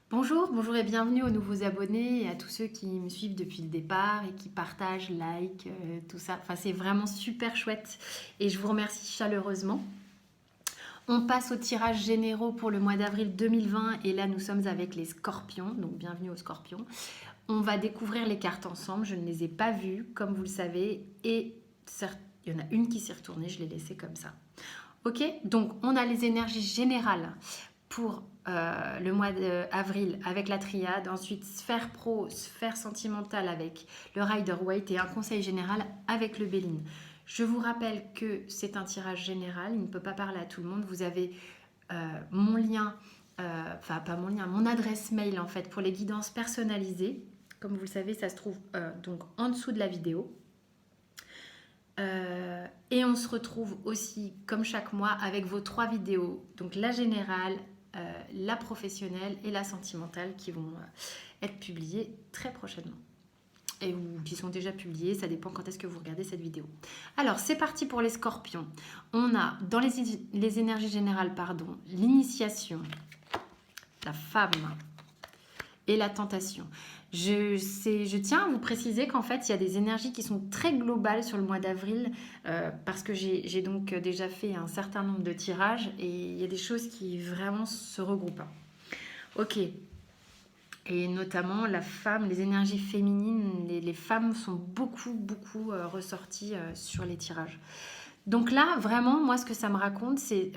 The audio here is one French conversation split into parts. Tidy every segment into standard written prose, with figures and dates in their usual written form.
Bonjour et bienvenue aux nouveaux abonnés et à tous ceux qui me suivent depuis le départ et qui partagent, like, tout ça. Enfin, c'est vraiment super chouette et je vous remercie chaleureusement. On passe aux tirages généraux pour le mois d'avril 2020 et là nous sommes avec les scorpions, donc bienvenue aux scorpions. On va découvrir les cartes ensemble, je ne les ai pas vues comme vous le savez et il y en a une qui s'est retournée, je l'ai laissée comme ça. Ok, donc on a les énergies générales pour le mois d'avril avec la triade, ensuite sphère pro, sphère sentimentale avec le Rider-Waite et un conseil général avec le Béline. Je vous rappelle que c'est un tirage général, il ne peut pas parler à tout le monde. Vous avez mon lien, enfin pas mon lien, mon adresse mail en fait pour les guidances personnalisées. Comme vous le savez, ça se trouve donc en dessous de la vidéo. Et on se retrouve aussi, comme chaque mois, avec vos 3 vidéos. Donc la générale, la professionnelle et la sentimentale qui vont être publiées très prochainement. Ou qui sont déjà publiées, ça dépend quand est-ce que vous regardez cette vidéo. Alors, c'est parti pour les scorpions. On a, dans les énergies générales, pardon, l'initiation, la femme et la tentation. Je tiens à vous préciser qu'en fait, il y a des énergies qui sont très globales sur le mois d'avril parce que j'ai donc déjà fait un certain nombre de tirages et il y a des choses qui vraiment se regroupent. Ok. Et notamment la femme, les énergies féminines, les femmes sont beaucoup ressorties sur les tirages. Donc là, vraiment, moi, ce que ça me raconte, c'est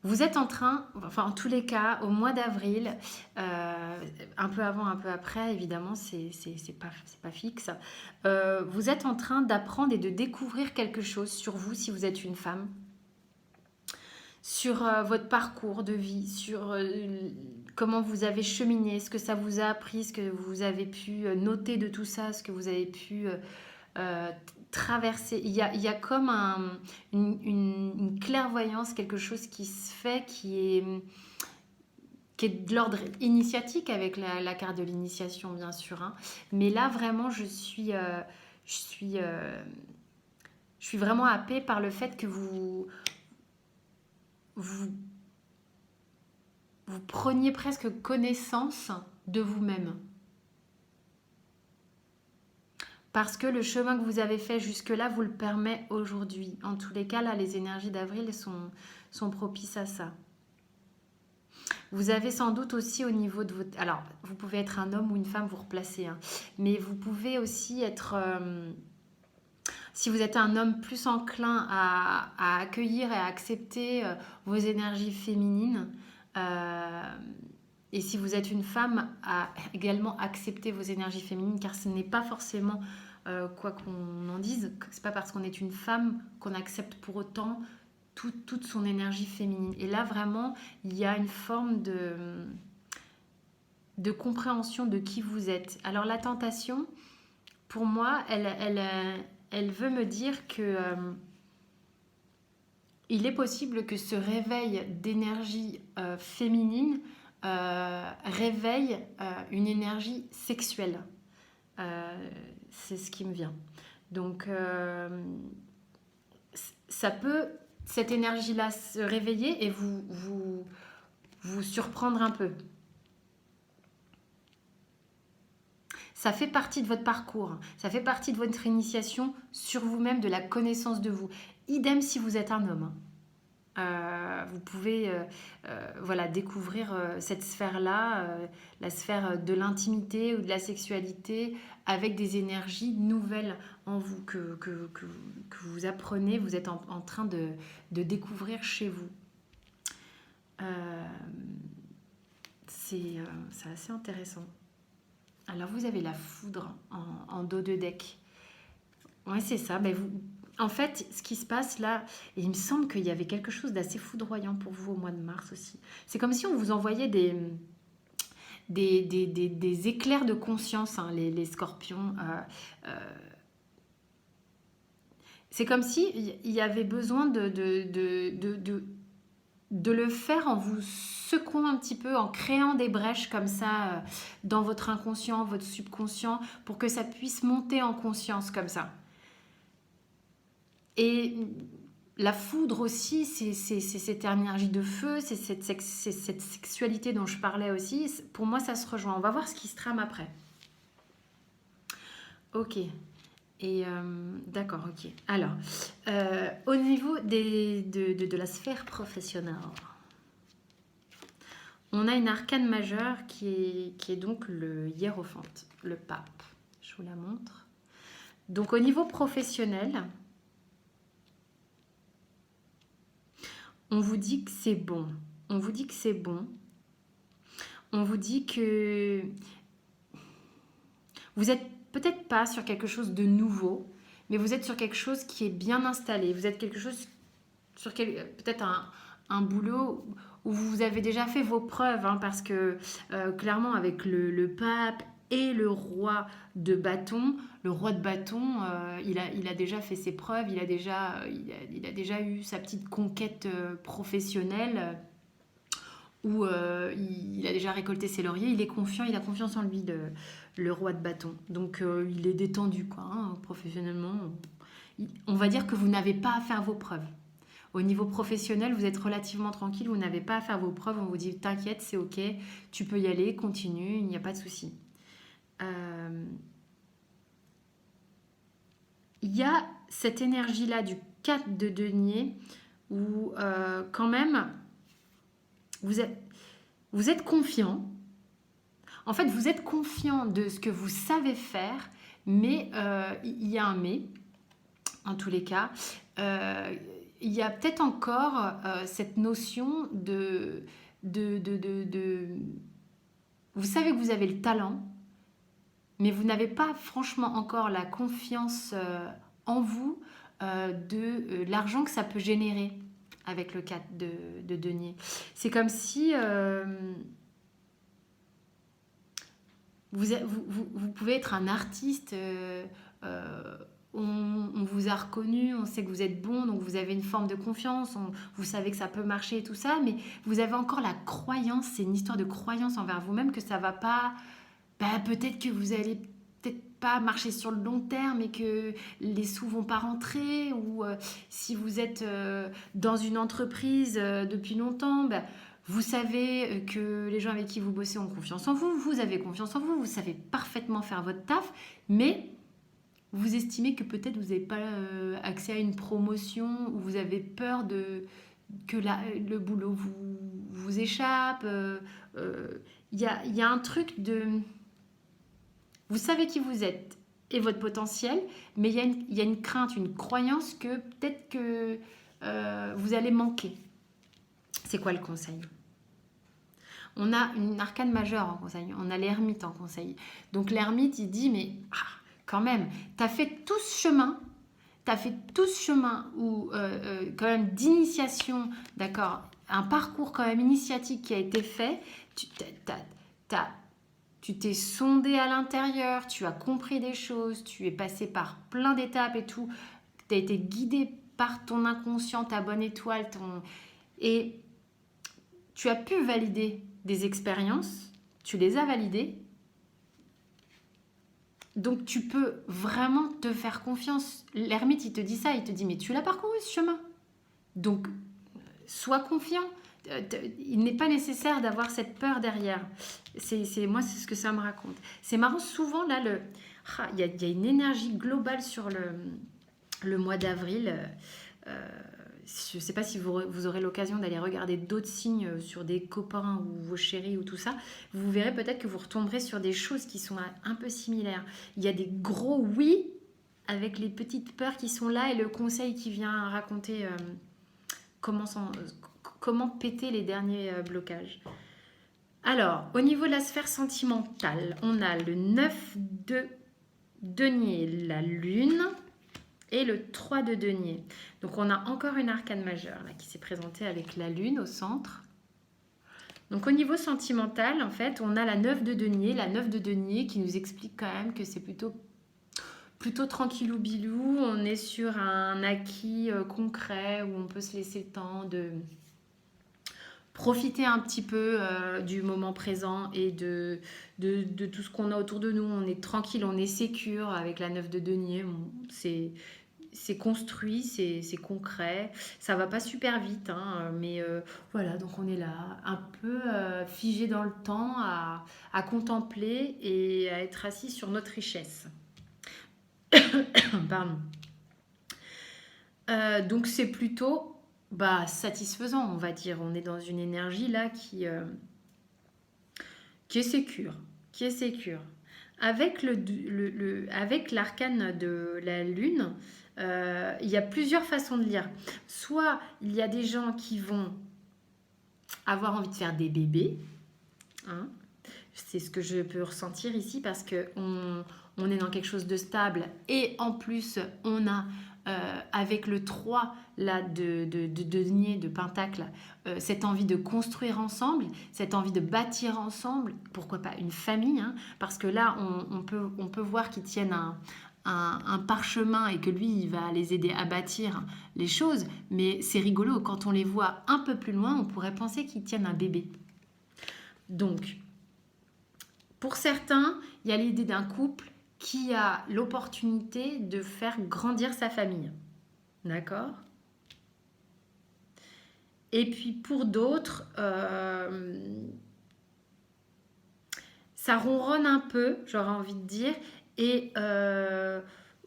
vous êtes en train, enfin en tous les cas, au mois d'avril, un peu avant, un peu après, évidemment, c'est pas fixe, vous êtes en train d'apprendre et de découvrir quelque chose sur vous si vous êtes une femme, sur votre parcours de vie, sur comment vous avez cheminé, ce que ça vous a appris, ce que vous avez pu noter de tout ça, ce que vous avez pu euh, traverser. Il y a comme une clairvoyance, quelque chose qui se fait, qui est de l'ordre initiatique avec la carte de l'initiation, bien sûr. Hein. Mais là, vraiment, je suis, euh, je suis vraiment happée par le fait que vous, vous preniez presque connaissance de vous-même. Parce que le chemin que vous avez fait jusque-là vous le permet aujourd'hui. En tous les cas, là, les énergies d'avril sont propices à ça. Vous avez sans doute aussi au niveau de votre... Alors, vous pouvez être un homme ou une femme, vous replacez. Hein, mais vous pouvez aussi être... si vous êtes un homme plus enclin à accueillir et à accepter vos énergies féminines, euh, et si vous êtes une femme, à également accepter vos énergies féminines, car ce n'est pas forcément, quoi qu'on en dise, c'est pas parce qu'on est une femme qu'on accepte pour autant toute son énergie féminine. Et là, vraiment, il y a une forme de compréhension de qui vous êtes. Alors la tentation, pour moi, elle veut me dire que il est possible que ce réveil d'énergie féminine réveille une énergie sexuelle. C'est ce qui me vient. Donc, ça peut, cette énergie-là, se réveiller et vous surprendre un peu. Ça fait partie de votre parcours, ça fait partie de votre initiation sur vous-même, de la connaissance de vous. Idem si vous êtes un homme. Vous pouvez voilà, découvrir cette sphère-là, la sphère de l'intimité ou de la sexualité, avec des énergies nouvelles en vous que vous apprenez, vous êtes en train de découvrir chez vous. Euh, c'est assez intéressant. Alors vous avez la foudre en dos de deck. Ouais, c'est ça. Ben en fait, ce qui se passe là, et il me semble qu'il y avait quelque chose d'assez foudroyant pour vous au mois de mars aussi. C'est comme si on vous envoyait des éclairs de conscience, hein, les scorpions. C'est comme si il y avait besoin de le faire en vous secouant un petit peu, en créant des brèches comme ça dans votre inconscient, votre subconscient, pour que ça puisse monter en conscience comme ça. Et La foudre aussi, c'est cette énergie de feu, c'est cette sexualité dont je parlais aussi. Pour moi, ça se rejoint. On va voir ce qui se trame après. Ok. Et d'accord, ok. Alors, au niveau de la sphère professionnelle, on a une arcane majeure qui est donc le hiérophante, le pape. Je vous la montre. Donc, au niveau professionnel, on vous dit que c'est bon. On vous dit que c'est bon. On vous dit que vous n'êtes peut-être pas sur quelque chose de nouveau, mais vous êtes sur quelque chose qui est bien installé. Vous êtes quelque chose sur peut-être un boulot où vous avez déjà fait vos preuves, hein, parce que clairement avec le pape et le roi de bâton, il a déjà fait ses preuves, il a déjà eu sa petite conquête professionnelle où il a déjà récolté ses lauriers, il est confiant, il a confiance en lui, le roi de bâton. Donc il est détendu, quoi, hein, professionnellement. On va dire que vous n'avez pas à faire vos preuves. Au niveau professionnel, vous êtes relativement tranquille, vous n'avez pas à faire vos preuves, on vous dit t'inquiète, c'est ok, tu peux y aller, continue, il n'y a pas de souci. Il y a cette énergie-là du 4 de denier où quand même vous êtes confiant. En fait, vous êtes confiant de ce que vous savez faire, mais il y a un mais, en tous les cas. Il y a peut-être encore cette notion Vous savez que vous avez le talent, mais vous n'avez pas franchement encore la confiance en vous de l'argent que ça peut générer avec le 4 de denier. C'est comme si... vous pouvez être un artiste, on vous a reconnu, on sait que vous êtes bon, donc vous avez une forme de confiance, vous savez que ça peut marcher et tout ça, mais vous avez encore la croyance, c'est une histoire de croyance envers vous-même que ça va pas, peut-être que vous allez peut-être pas marcher sur le long terme et que les sous vont pas rentrer, ou si vous êtes dans une entreprise depuis longtemps, vous savez que les gens avec qui vous bossez ont confiance en vous, vous avez confiance en vous, vous savez parfaitement faire votre taf, mais vous estimez que peut-être vous n'avez pas accès à une promotion ou vous avez peur que le boulot vous échappe. Il y a un truc de... Vous savez qui vous êtes et votre potentiel, mais il y a une crainte, une croyance que peut-être que vous allez manquer. C'est quoi le conseil ? On a une arcane majeure en conseil, on a l'ermite en conseil. Donc l'ermite, il dit, mais quand même, tu as fait tout ce chemin où, quand même d'initiation, d'accord, un parcours quand même initiatique qui a été fait, tu t'es sondé à l'intérieur, tu as compris des choses, tu es passé par plein d'étapes et tout, tu as été guidé par ton inconscient, ta bonne étoile, et tu as pu valider des expériences, tu les as validées, donc tu peux vraiment te faire confiance. L'ermite, il te dit ça, il te dit, mais tu l'as parcouru ce chemin, donc sois confiant. Il n'est pas nécessaire d'avoir cette peur derrière. Moi, c'est ce que ça me raconte. C'est marrant, souvent, là, il y a une énergie globale sur le mois d'avril. Je ne sais pas si vous aurez l'occasion d'aller regarder d'autres signes sur des copains ou vos chéris ou tout ça. Vous verrez peut-être que vous retomberez sur des choses qui sont un peu similaires. Il y a des gros oui avec les petites peurs qui sont là et le conseil qui vient raconter comment péter les derniers blocages. Alors, au niveau de la sphère sentimentale, on a le 9 de denier, la lune, et le 3 de denier. Donc, on a encore une arcane majeure là, qui s'est présentée avec la lune au centre. Donc, au niveau sentimental, en fait, on a la 9 de denier. La 9 de denier qui nous explique quand même que c'est plutôt tranquillou bilou. On est sur un acquis concret où on peut se laisser le temps de profiter un petit peu du moment présent et de tout ce qu'on a autour de nous. On est tranquille, on est sécure avec la 9 de denier. c'est construit, c'est concret. Ça va pas super vite, hein, mais voilà, donc on est là, un peu figé dans le temps, à contempler et à être assis sur notre richesse. Pardon. Donc c'est plutôt satisfaisant, on va dire. On est dans une énergie là qui est sécure, qui est sécure. Avec avec l'arcane de la lune, il y a plusieurs façons de lire. Soit il y a des gens qui vont avoir envie de faire des bébés, hein. C'est ce que je peux ressentir ici parce que on est dans quelque chose de stable et en plus on a avec le 3 là, de denier, de pentacle, cette envie de construire ensemble, cette envie de bâtir ensemble, pourquoi pas une famille, hein, parce que là on peut voir qu'ils tiennent un parchemin et que lui il va les aider à bâtir les choses, mais c'est rigolo, quand on les voit un peu plus loin, on pourrait penser qu'ils tiennent un bébé. Donc, pour certains, il y a l'idée d'un couple qui a l'opportunité de faire grandir sa famille. D'accord ? Et puis pour d'autres, ça ronronne un peu, j'aurais envie de dire, et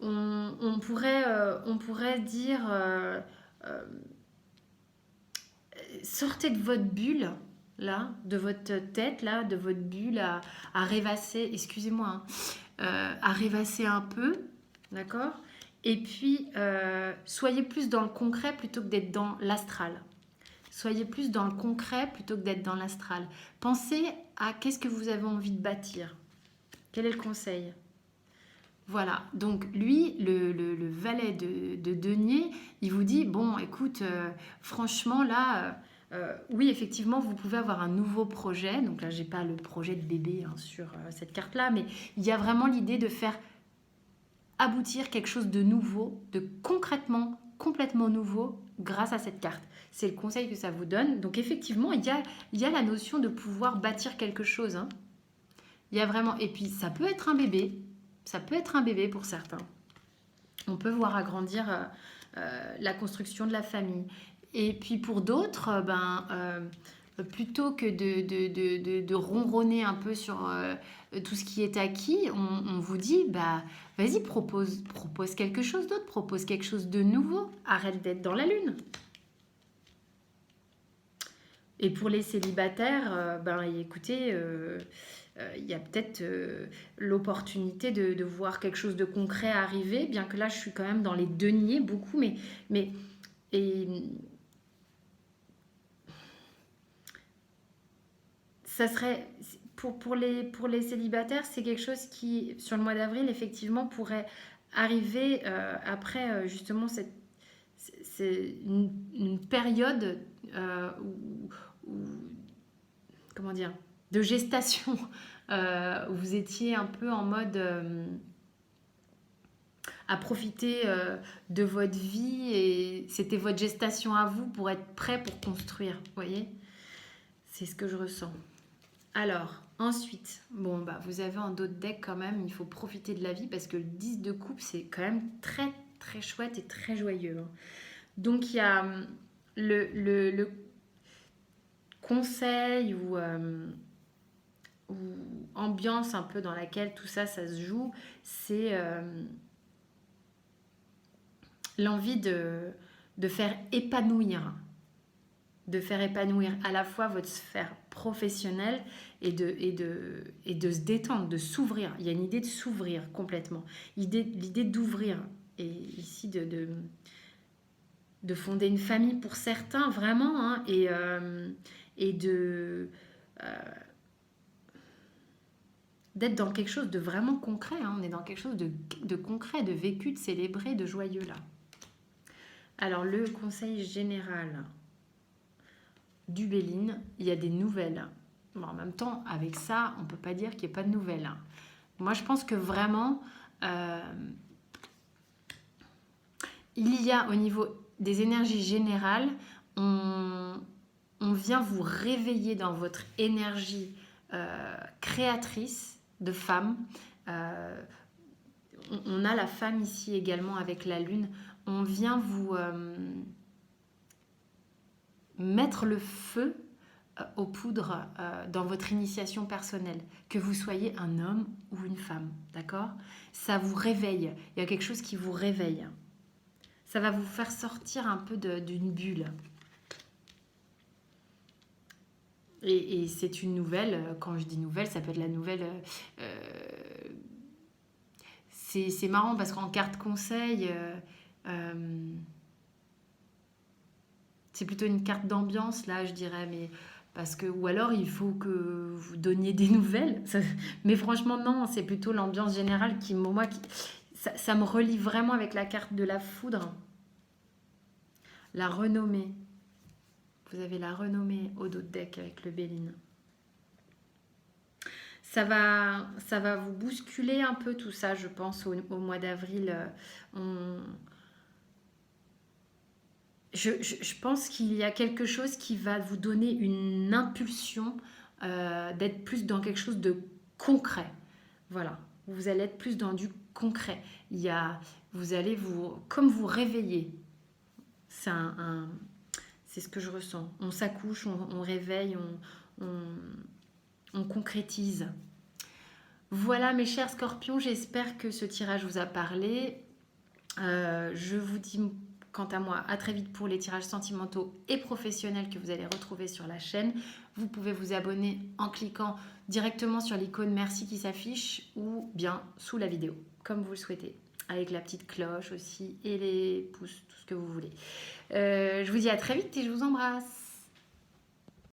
on pourrait dire sortez de votre bulle, là, de votre tête, là, de votre bulle à rêvasser, excusez-moi, hein, à rêvasser un peu, d'accord ? Et puis, soyez plus dans le concret plutôt que d'être dans l'astral. Soyez plus dans le concret plutôt que d'être dans l'astral. Pensez à qu'est-ce que vous avez envie de bâtir. Quel est le conseil ? Voilà, donc lui, le valet de denier, il vous dit, bon, écoute, franchement, là, oui, effectivement, vous pouvez avoir un nouveau projet. Donc là, j'ai pas le projet de bébé hein, sur cette carte-là, mais il y a vraiment l'idée de faire aboutir quelque chose de nouveau, de concrètement, complètement nouveau, grâce à cette carte. C'est le conseil que ça vous donne. Donc effectivement, il y a la notion de pouvoir bâtir quelque chose. Hein. Il y a vraiment... Et puis, ça peut être un bébé. Ça peut être un bébé pour certains. On peut voir agrandir la construction de la famille. Et puis pour d'autres, plutôt que de ronronner un peu sur tout ce qui est acquis, on vous dit, vas-y, propose quelque chose d'autre, propose quelque chose de nouveau, arrête d'être dans la lune. Et pour les célibataires, écoutez, il y a peut-être l'opportunité de voir quelque chose de concret arriver, bien que là, je suis quand même dans les deniers beaucoup, et ça serait, pour les célibataires, c'est quelque chose qui, sur le mois d'avril, effectivement, pourrait arriver après, justement, c'est une période où, comment dire, de gestation, où vous étiez un peu en mode à profiter de votre vie et c'était votre gestation à vous pour être prêt pour construire, vous voyez ? C'est ce que je ressens. Alors, ensuite, vous avez un dos de deck quand même, il faut profiter de la vie parce que le 10 de coupe, c'est quand même très, très chouette et très joyeux. Hein. Donc, il y a le conseil ou ambiance un peu dans laquelle tout ça, ça se joue, c'est l'envie de faire épanouir à la fois votre sphère professionnelle et de se détendre, de s'ouvrir. Il y a une idée de s'ouvrir complètement. L'idée d'ouvrir. Et ici, de fonder une famille pour certains, vraiment. Hein, et d'être dans quelque chose de vraiment concret. Hein, on est dans quelque chose de concret, de vécu, de célébré, de joyeux là. Alors, le conseil général du Béline, il y a des nouvelles. Bon, en même temps, avec ça, on ne peut pas dire qu'il n'y ait pas de nouvelles. Moi, je pense que vraiment, il y a au niveau des énergies générales, on vient vous réveiller dans votre énergie créatrice de femme. On a la femme ici également avec la lune. on vient vous mettre le feu aux poudres dans votre initiation personnelle, que vous soyez un homme ou une femme, d'accord? Ça vous réveille, il y a quelque chose qui vous réveille. Ça va vous faire sortir un peu d'une bulle. Et c'est une nouvelle, quand je dis nouvelle, ça peut être la nouvelle... c'est marrant parce qu'en carte conseil, c'est plutôt une carte d'ambiance, là, je dirais, mais... Parce que, ou alors il faut que vous donniez des nouvelles. Mais franchement, non, c'est plutôt l'ambiance générale qui, moi, ça me relie vraiment avec la carte de la foudre. La renommée. Vous avez la renommée au dos de deck avec le Béline. Ça va vous bousculer un peu tout ça, je pense, au mois d'avril. Je pense qu'il y a quelque chose qui va vous donner une impulsion d'être plus dans quelque chose de concret. Voilà, vous allez être plus dans du concret. Vous allez comme vous réveiller. C'est ce que je ressens. On s'accouche, on réveille, on concrétise. Voilà mes chers scorpions, j'espère que ce tirage vous a parlé. Je vous dis quant à moi à très vite pour les tirages sentimentaux et professionnels que vous allez retrouver sur la chaîne. Vous pouvez vous abonner en cliquant directement sur l'icône merci qui s'affiche ou bien sous la vidéo, comme vous le souhaitez, avec la petite cloche aussi et les pouces, tout ce que vous voulez. Je vous dis à très vite et je vous embrasse.